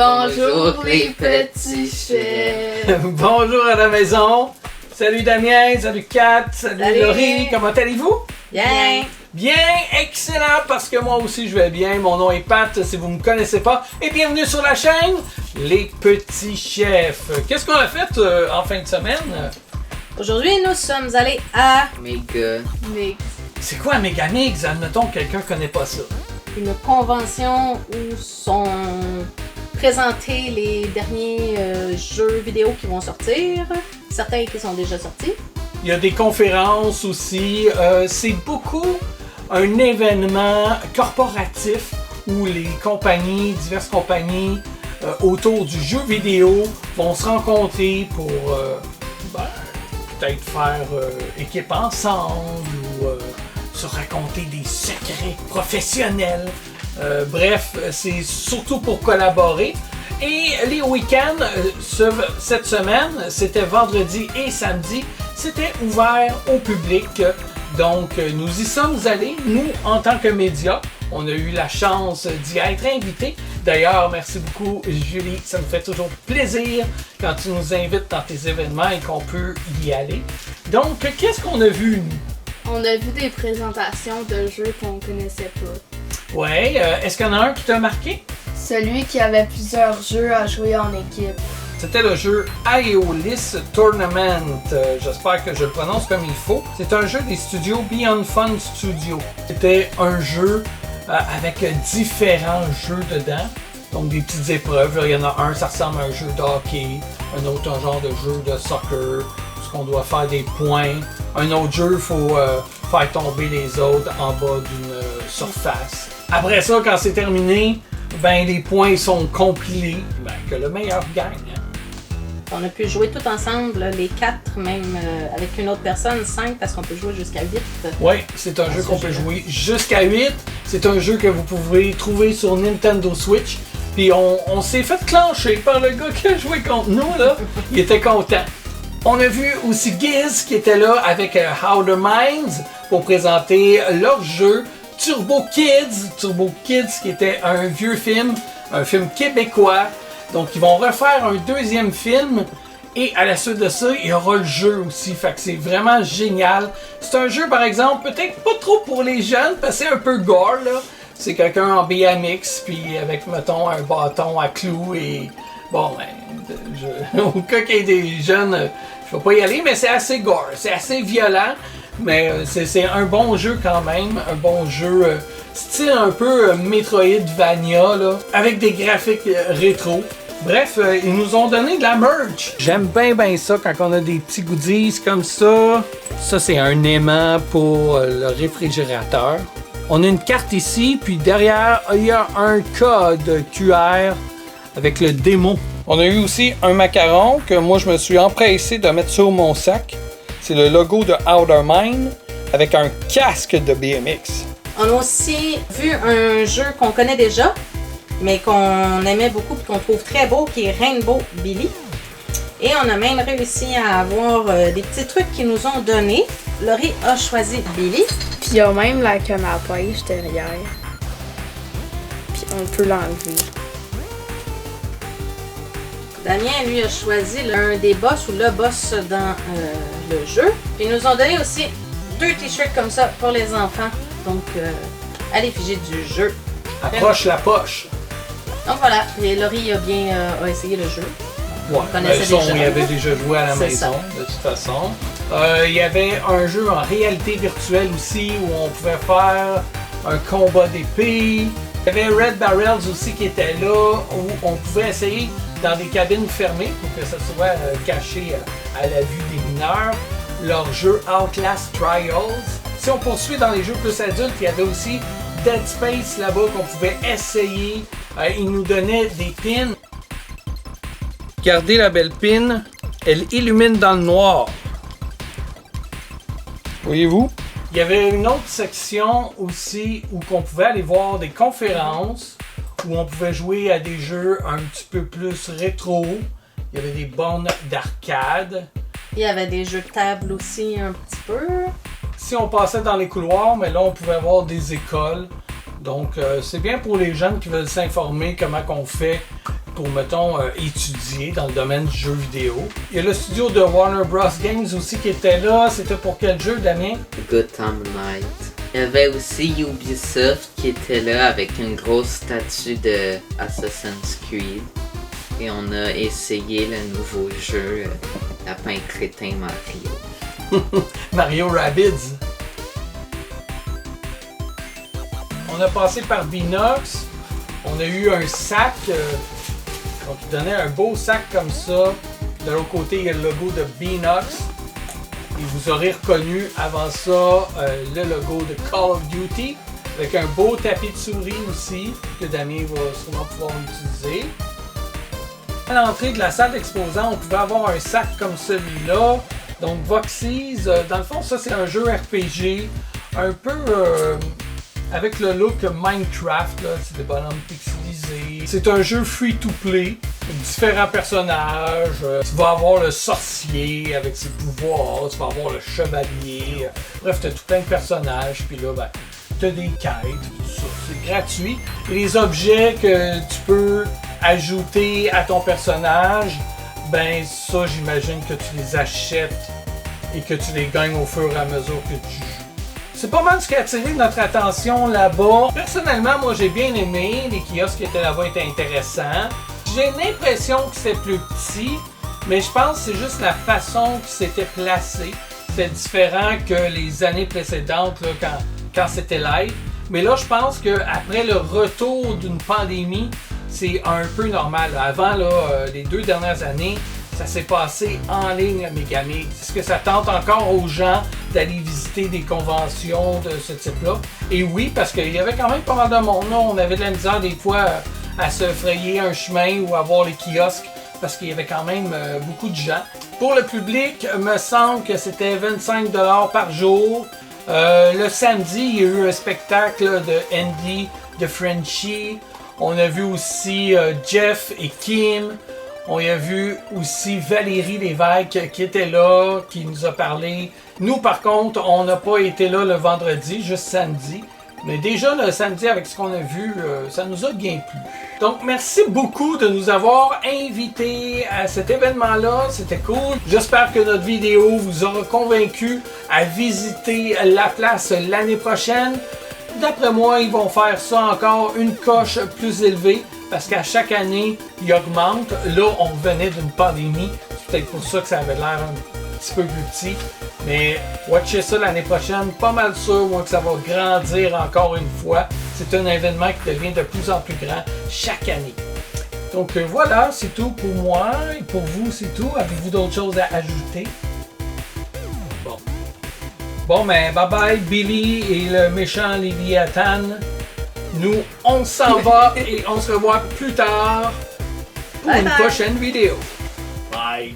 Bonjour les petits chefs. Bonjour à la maison. Salut Damien, salut Kat, salut Laurie, comment allez-vous? Bien. Bien, excellent, parce que moi aussi je vais bien. Mon nom est Pat, si vous ne me connaissez pas. Et bienvenue sur la chaîne Les Petits Chefs. Qu'est-ce qu'on a fait en fin de semaine? Aujourd'hui, nous sommes allés à Mega. C'est quoi Megamix? Admettons que quelqu'un ne connaît pas ça. une convention où sont présentés les derniers jeux vidéo qui vont sortir. Certains qui sont déjà sortis. Il y a des conférences aussi. C'est beaucoup un événement corporatif où les compagnies, diverses compagnies autour du jeu vidéo vont se rencontrer pour peut-être faire équipe ensemble ou se raconter des secrets professionnels. Bref, c'est surtout pour collaborer. Et les week-ends, cette semaine, c'était vendredi et samedi, c'était ouvert au public. Donc, nous y sommes allés, nous, en tant que médias. On a eu la chance d'y être invités. D'ailleurs, merci beaucoup, Julie. Ça nous fait toujours plaisir quand tu nous invites dans tes événements et qu'on peut y aller. Donc, qu'est-ce qu'on a vu, nous? On a vu des présentations de jeux qu'on connaissait pas. Ouais, est-ce qu'il y en a un qui t'a marqué? Celui qui avait plusieurs jeux à jouer en équipe. C'était le jeu Aeolis Tournament. J'espère que je le prononce comme il faut. C'est un jeu des studios Beyond Fun Studio. C'était un jeu avec différents jeux dedans. Donc des petites épreuves. Il y en a un, ça ressemble à un jeu de hockey. Un autre, un genre de jeu de soccer. Où on doit faire des points. Un autre jeu, il faut faire tomber les autres en bas d'une surface. Après ça, quand c'est terminé, ben les points sont compilés. Ben, que le meilleur gagne. On a pu jouer tout ensemble, là, les 4, même avec une autre personne, 5, parce qu'on peut jouer jusqu'à 8. Oui, c'est un jeu qu'on peut jouer jusqu'à 8. C'est un jeu que vous pouvez trouver sur Nintendo Switch. Puis on s'est fait clencher par le gars qui a joué contre nous, là. Il était content. On a vu aussi Giz qui était là avec Outer Minds pour présenter leur jeu Turbo Kids. Turbo Kids qui était un vieux film, un film québécois. Donc ils vont refaire un deuxième film et à la suite de ça, il y aura le jeu aussi. Fait que c'est vraiment génial. C'est un jeu par exemple, peut-être pas trop pour les jeunes parce que c'est un peu gore là. C'est quelqu'un en BMX puis avec mettons un bâton à clous et bon ben, au cas qu'il y ait des jeunes, je vais pas y aller mais c'est assez gore, c'est assez violent. Mais c'est un bon jeu quand même, un bon jeu style un peu Metroidvania là, avec des graphiques rétro. Bref, ils nous ont donné de la merch. J'aime bien ça quand on a des petits goodies comme ça. Ça c'est un aimant pour le réfrigérateur. On a une carte ici, puis derrière il y a un code QR avec le démo. On a eu aussi un macaron que moi je me suis empressé de mettre sur mon sac. C'est le logo de Outer Mind avec un casque de BMX. On a aussi vu un jeu qu'on connaît déjà, mais qu'on aimait beaucoup et qu'on trouve très beau, qui est Rainbow Billy. Et on a même réussi à avoir des petits trucs qu'ils nous ont donnés. Laurie a choisi Billy. Puis il y a même la canne à pêche derrière. Puis on peut l'enlever. Damien, lui, a choisi l'un des boss ou le boss dans le jeu. Puis ils nous ont donné aussi 2 t-shirts comme ça pour les enfants. Donc, à l'effigie du jeu. Approche la poche. Donc voilà, et Laurie a bien essayé le jeu. Ouais, il avait déjà joué à la C'est maison, ça. de toute façon. Il y avait un jeu en réalité virtuelle aussi où on pouvait faire un combat d'épée. Il y avait Red Barrels aussi qui était là où on pouvait essayer dans des cabines fermées pour que ça soit caché à la vue des mineurs. Leur jeu Outlast Trials. Si on poursuit dans les jeux plus adultes, il y avait aussi Dead Space là-bas qu'on pouvait essayer. Ils nous donnaient des pins. Regardez la belle pin. Elle illumine dans le noir. Voyez-vous? Il y avait une autre section aussi où on pouvait aller voir des conférences, où on pouvait jouer à des jeux un petit peu plus rétro. Il y avait des bornes d'arcade. Il y avait des jeux de table aussi un petit peu. Si on passait dans les couloirs, mais là on pouvait voir des écoles. Donc c'est bien pour les jeunes qui veulent s'informer comment on fait pour mettons, étudier dans le domaine du jeu vidéo. Il y a le studio de Warner Bros. Games aussi qui était là. C'était pour quel jeu, Damien? Gotham Knight. Il y avait aussi Ubisoft qui était là avec une grosse statue de Assassin's Creed. Et on a essayé le nouveau jeu Lapin Crétin Mario. Mario Rabbids. On a passé par Binox. On a eu un sac. Donc, il donnait un beau sac comme ça. De l'autre côté, il y a le logo de Binox. Et vous aurez reconnu avant ça le logo de Call of Duty. Avec un beau tapis de souris aussi, que Damien va sûrement pouvoir utiliser. À l'entrée de la salle d'exposants, on pouvait avoir un sac comme celui-là. Donc Voxies, dans le fond, ça c'est un jeu RPG, un peu avec le look Minecraft, là, c'est des bonhommes pixelisés. C'est un jeu free-to-play, avec différents personnages. Tu vas avoir le sorcier avec ses pouvoirs, tu vas avoir le chevalier. Bref, tu as tout plein de personnages, puis là, ben, tu as des quêtes, tout ça. C'est gratuit. Et les objets que tu peux ajouter à ton personnage, ben ça, j'imagine que tu les achètes et que tu les gagnes au fur et à mesure que tu joues. C'est pas mal ce qui a attiré notre attention là-bas. Personnellement, moi j'ai bien aimé. Les kiosques qui étaient là-bas étaient intéressants. J'ai l'impression que c'était plus petit, mais je pense que c'est juste la façon que c'était placé. C'était différent que les années précédentes là, quand c'était live. Mais là, je pense qu'après le retour d'une pandémie, c'est un peu normal. Avant, là, les 2 dernières années, ça s'est passé en ligne à Megamix. Est-ce que ça tente encore aux gens d'aller visiter des conventions de ce type-là? Et oui, parce qu'il y avait quand même pas mal de monde. Là. On avait de la misère des fois à se frayer un chemin ou à voir les kiosques parce qu'il y avait quand même beaucoup de gens. Pour le public, il me semble que c'était 25$ par jour. Le samedi, il y a eu un spectacle de Andy, de Frenchie. On a vu aussi Jeff et Kim. On a vu aussi Valérie Lévesque qui était là, qui nous a parlé. Nous, par contre, on n'a pas été là le vendredi, juste samedi. Mais déjà, le samedi, avec ce qu'on a vu, ça nous a bien plu. Donc, merci beaucoup de nous avoir invités à cet événement-là. C'était cool. J'espère que notre vidéo vous aura convaincu à visiter la place l'année prochaine. D'après moi, ils vont faire ça encore une coche plus élevée parce qu'à chaque année, ils augmentent. Là, on venait d'une pandémie. C'est peut-être pour ça que ça avait l'air un petit peu plus petit. Mais watchez ça l'année prochaine. Pas mal sûr, moi, que ça va grandir encore une fois. C'est un événement qui devient de plus en plus grand chaque année. Donc voilà, c'est tout pour moi. Et pour vous, c'est tout. Avez-vous d'autres choses à ajouter? Bon, ben, bye bye, Billy et le méchant Léviathan. Nous, on s'en va et on se revoit plus tard pour une prochaine vidéo. Bye!